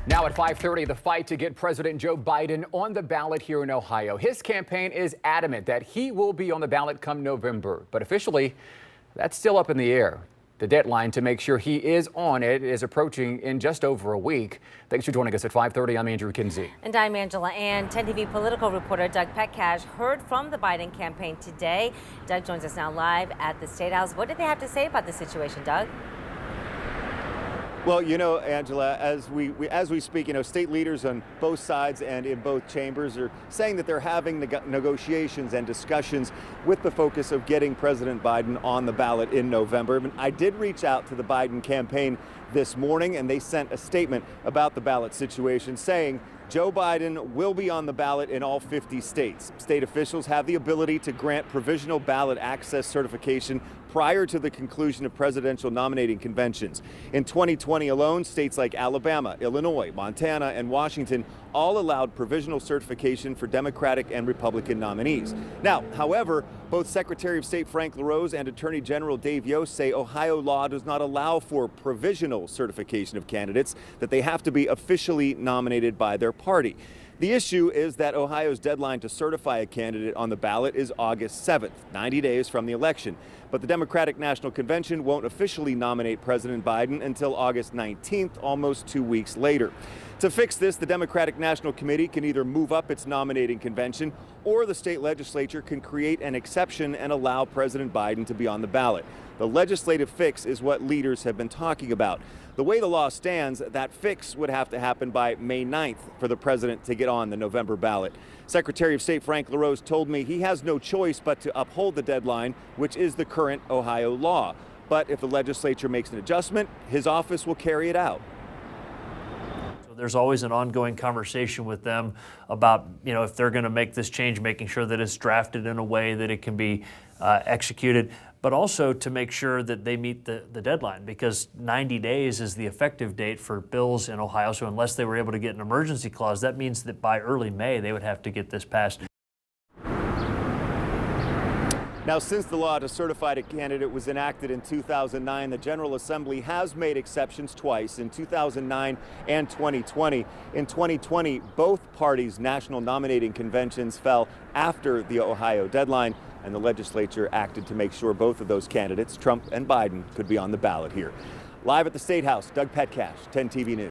Now at 5:30, the fight to get President Joe Biden on the ballot here in Ohio. His campaign is adamant that he will be on the ballot come November, but officially, that's still up in the air. The deadline to make sure he is on it is approaching in just over a week. Thanks for joining us at 5:30. I'm Andrew Kinsey. And I'm Angela Ann. 10 TV political reporter Doug Petcash heard from the Biden campaign today. Doug joins us now live at the State House. What did they have to say about the situation, Doug? Well, you know, Angela, as we speak, state leaders on both sides and in both chambers are saying that they're having negotiations and discussions with the focus of getting President Biden on the ballot in November. I did reach out to the Biden campaign this morning, and they sent a statement about the ballot situation saying Joe Biden will be on the ballot in all 50 states. State officials have the ability to grant provisional ballot access certification prior to the conclusion of presidential nominating conventions. In 2020 alone, states like Alabama, Illinois, Montana, and Washington all allowed provisional certification for Democratic and Republican nominees. Now, however, both Secretary of State Frank LaRose and Attorney General Dave Yost say Ohio law does not allow for provisional certification of candidates, that they have to be officially nominated by their party. The issue is that Ohio's deadline to certify a candidate on the ballot is August 7th, 90 days from the election. But the Democratic National Convention won't officially nominate President Biden until August 19th, almost 2 weeks later. To fix this, the Democratic National Committee can either move up its nominating convention, or the state legislature can create an exception and allow President Biden to be on the ballot. The legislative fix is what leaders have been talking about. The way the law stands, that fix would have to happen by May 9th for the president to get on the November ballot. Secretary of State Frank LaRose told me he has no choice but to uphold the deadline, which is the current Ohio law. But if the legislature makes an adjustment, his office will carry it out. There's always an ongoing conversation with them about, if they're going to make this change, making sure that it's drafted in a way that it can be executed, but also to make sure that they meet the deadline, because 90 days is the effective date for bills in Ohio. So unless they were able to get an emergency clause, that means that by early May, they would have to get this passed. Now, since the law to certify a candidate was enacted in 2009, the General Assembly has made exceptions twice, in 2009 and 2020. In 2020, both parties' national nominating conventions fell after the Ohio deadline, and the legislature acted to make sure both of those candidates, Trump and Biden, could be on the ballot here. Live at the State House, Doug Petcash, 10 TV News.